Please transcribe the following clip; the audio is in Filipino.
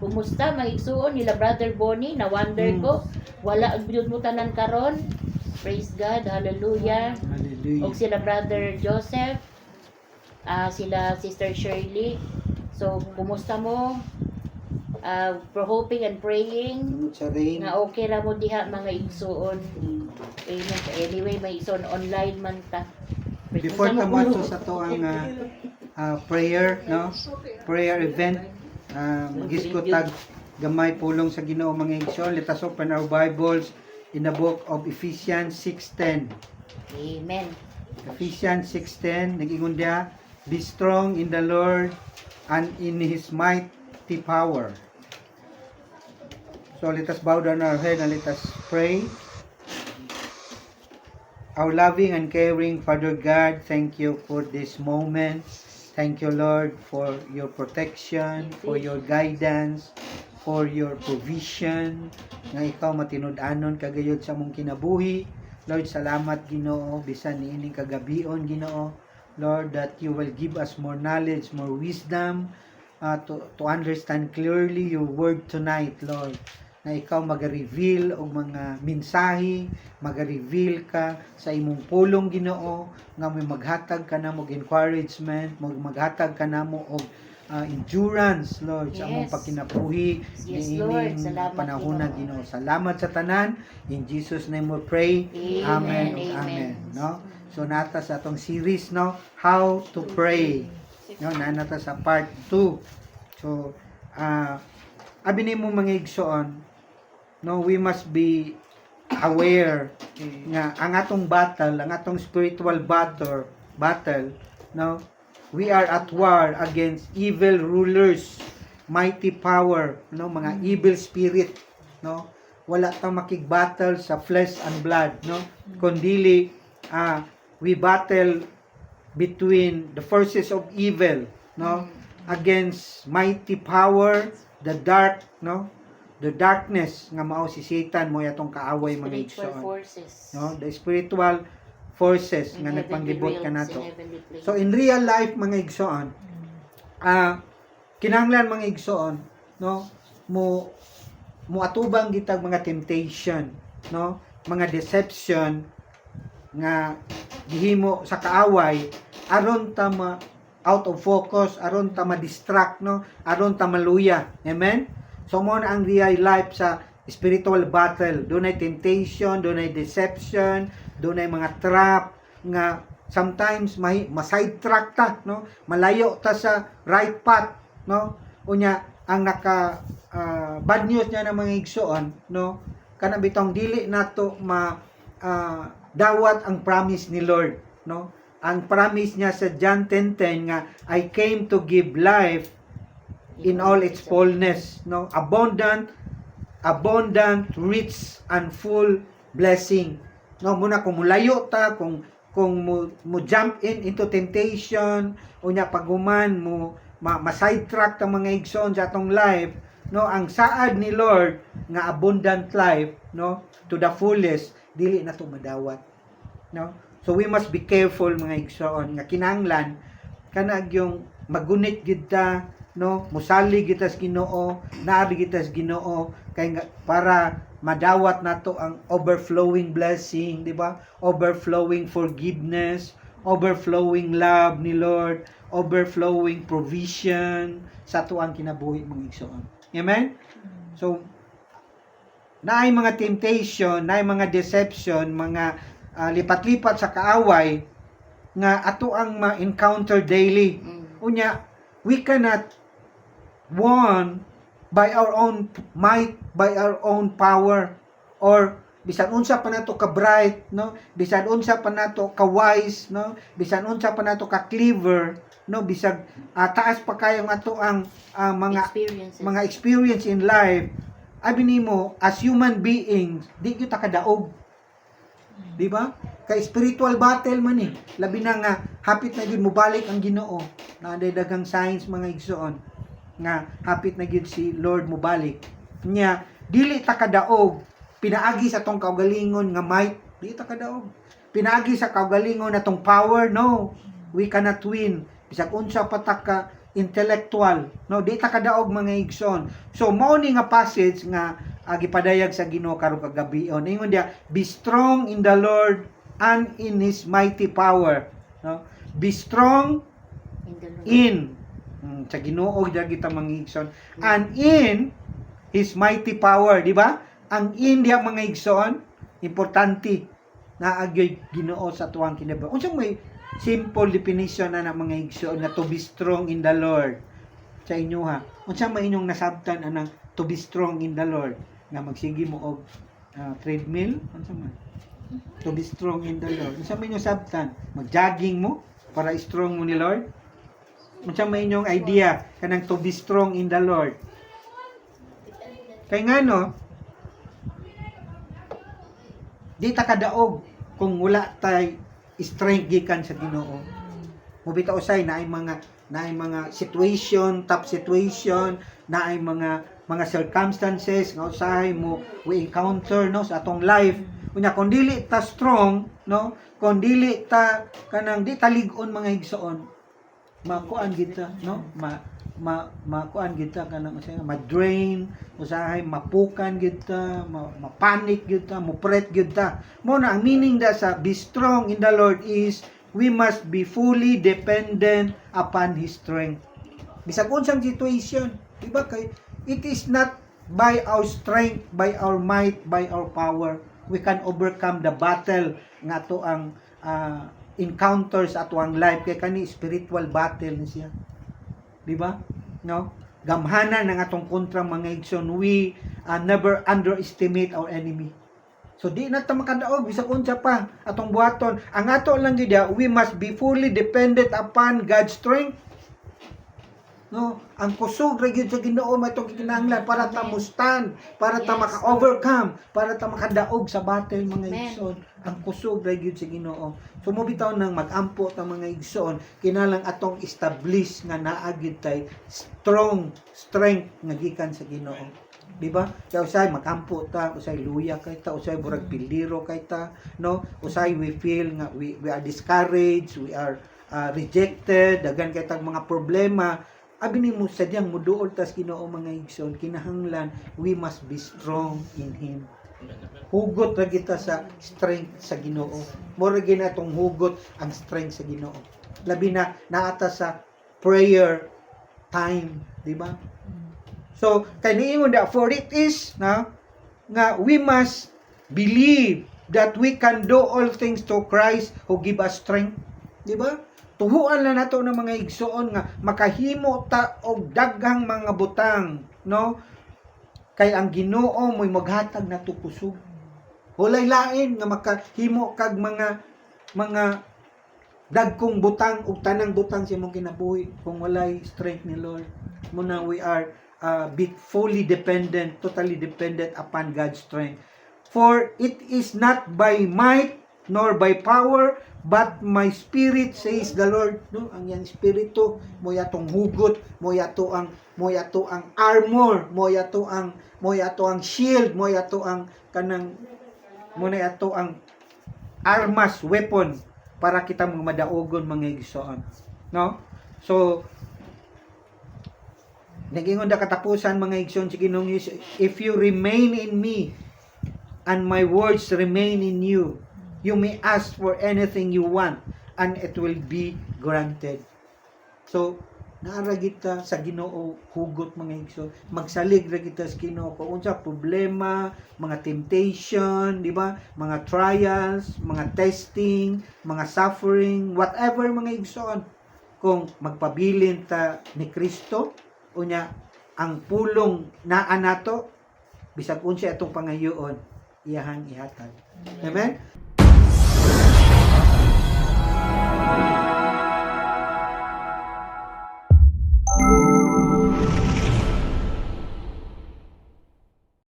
Kumusta maigsuon nila Brother Bonnie na wonder ko wala ang biyod mo tanan karon. Praise God, hallelujah. Hallelujah. Og sila Brother Joseph, sila Sister Shirley. So kumusta mo? For hoping and praying Tungod sa rain. nga okay ra mo diha mga igsuon. Amen. Anyway, may igsuon online man ta. Before tamato sa to ang prayer, no? Prayer event. Magis ko tag gamay pulong sa Ginoo mga igsoon. Let us open our Bibles in the book of Ephesians 6:10. Amen. Ephesians 6:10 nag-ingon dia, be strong in the Lord and in His mighty power. So let us bow down our head and let us pray. Our loving and caring Father God, thank you for this moment. Thank you, Lord, for your protection, for your guidance, for your provision. Nga ikaw matinud-anon kagayod sa mong kinabuhi. Lord, salamat Ginoo, bisan niining kagabion Ginoo. Lord, that you will give us more knowledge, more wisdom, to understand clearly your word tonight, Lord. Na ikaw mag-reveal og mga mensahe, mag-reveal ka sa imong pulong Ginoo, nga may maghatag ka namo og encouragement, maghatag ka namo og endurance, Lord, sa among pagkinabuhi. Yes, Lord. Salamat Panahon Ginoo. Salamat sa tanan. In Jesus name we pray. Amen. Amen. No? So nata sa atong series, no, how to pray. No, nata sa part 2. So abi nimo mga igsoon, no, we must be aware nga ang atong battle, ang atong spiritual battle, no, we are at war against evil rulers, mighty power, no, mga evil spirit, no. Wala tang makig-battle sa flesh and blood, no, kundili we battle between the forces of evil, no, against mighty power, the dark, no, the darkness nga mao si Satan mo atong kaaway mga igsoon, no, the spiritual forces nga nagpanglibot kanato. So in real life mga igsoon, kinahanglan mga igsoon, no, mo atubang gitag mga temptation, no, mga deception nga gihimo sa kaaway aron ta out of focus, aron ta ma-distract, no, aron ta maluya. Amen. So mo na ang real life sa spiritual battle. Doon ay temptation, doon ay deception, doon ay mga trap nga sometimes ma-sidetrack ta, no? Malayo ta sa right path, no? Unya ang bad news niya ng mga igsoon, no? Kana bitong dili nato dawat ang promise ni Lord, no? Ang promise niya sa John 10:10 nga I came to give life in all its fullness, no, abundant, rich and full blessing, no. Muna kung mulayo ta, kung mo jump into temptation, unya paguman mo ma-sidetrack ta mga igsoon sa atong life, no, ang saad ni Lord nga abundant life, no, to the fullest, dili na to madawat, no. So we must be careful mga igsoon nga kinahanglan kanag yung magunit gid ta, no, musali kita sa Ginoo, naari kita sa Ginoo kay para madawat nato ang overflowing blessing, di ba? Overflowing forgiveness, overflowing love ni Lord, overflowing provision sa tuang kinabuhi mga igsoon. Amen. So naay mga temptation, naay mga deception, mga lipat-lipat sa kaaway nga ato ang ma-encounter daily. Unya we cannot won by our own might, by our own power, or bisan unsa pa nato ka bright, no, bisan unsa pa nato ka wise, no, bisan unsa pa nato ka clever, no, bisag taas pa kayo ang ato ang mga experience in life, abi nimo as human beings di gyud ta kadaog, di ba? Kay spiritual battle man labi na nga hapit na gyud mobalik ang Ginoo, na daghang signs mga igsoon nga hapit na gyud si Lord mobalik nya. Dili ta kadaog pinaagi sa tong kaugalingon nga might, dili ta kadaog pinaagi sa kaugalingon natong power, no, we cannot win. Bisag unsa pa ta ka intellectual, no? Di ta kadaog mga igsoon. So mao ni nga passage nga gipadayag sa Ginoo karong kagabion. Ingon dia, be strong in the Lord and in his mighty power, no? Be strong In the Lord. in sa Ginoo gyud kita mga igsoon, and in his mighty power, di ba? Ang in diha mga igsoon importante na agyoy Ginoo sa tuwang kinabuhi. Unsa may simple definition na mga igsoon nga to be strong in the Lord sa inyo ha? Unsa may inyong nasabtan anang to be strong in the Lord nga magsigi mo og treadmill? Unsa man? To be strong in the Lord. Unsa may inyong sabtan? Mag-jogging mo para strong mo ni Lord? Unsa may inyong idea kanang to be strong in the Lord? Kay ngano di ta kadaog kung wala tay strength gikan sa Ginoo. Mubitaw usay na ay mga situation, top situation, na ay mga circumstances nga usahay mo we encounter no sa atong life. Unya kung dili ta strong, no? Kung dili ta kanang di ta lig-on mga igsoon, makuan kita, no? Makuan kita kanang usahay ma-drain, usahay mapukan kita, mapanic kita, mupret kita. Mo na ang meaning da sa be strong in the Lord is we must be fully dependent upon his strength. Bisag unsang situation, di ba kay it is not by our strength, by our might, by our power we can overcome the battle nga to ang encounters ato ang life, kay kani spiritual battle ni siya. Di ba? No? Gamhanan ng atong kontra mga igsoon, we never underestimate our enemy. So di na ta makadaog bisag unsa pa atong buhaton. Ang ato lang gyud we must be fully dependent upon God's strength. No, ang kusog ra gyud sa Ginoo may itong kinahanglan para ta mustan, para ta maka-overcome, para ta makadaog sa battle mga igsoon. Ang kusog ra gyud sa Ginoo. So mo bitaw nang mag-ampo ta mga igsoon, kinalang atong establish nga naa gyud tay strong strength nga gikan sa Ginoo. Di ba? Kaya usay magampo ta, usay luya kay ta, usay burag piliro kay ta, no? Usay we feel nga we are discouraged, we are rejected, dagan kay tag mga problema. Abi ni mo sadyang muduol tas Ginoo mga igsoon, kinahanglan we must be strong in him. Hugot ra kita sa strength sa Ginoo. Mura gyud atong hugot ang strength sa Ginoo. Labi na naata sa prayer time, di ba? So, kay niingon da, for it is na nga we must believe that we can do all things to Christ who give us strength. Di ba? Tuhuan lang nato ng mga igsoon nga makahimo ta og daghang mga butang, no? Kay ang Ginoo mo'y maghatag nato kusog. Walay lain nga makahimo kag mga dagkong butang ug tanang butang sa imong kinabuhi kung walay strength ni Lord. Muna we are be fully dependent, totally dependent upon God's strength. For it is not by might nor by power, but my spirit, says the Lord. No, ang yang espiritu mo yatong hugot, mo yato ang armor, mo yato ang shield, mo yato ang kanang mo na yato ang armas, weapon para kita mga madaogon mga igsoon. No? So nagingon da katapusan mga igsoon si Ginoong Hesus, if you remain in me and my words remain in you, you may ask for anything you want and it will be granted. So naara kita sa Ginoo hugot mga igsoon, magsalig ra kita sa Ginoo kung unsa problema, mga temptation, di ba, mga trials, mga testing, mga suffering, whatever mga igsoon, kung magpabilin ta ni Kristo unya ang pulong naa nato bisag unsa atong pangayoon iyahang ihatag. Amen.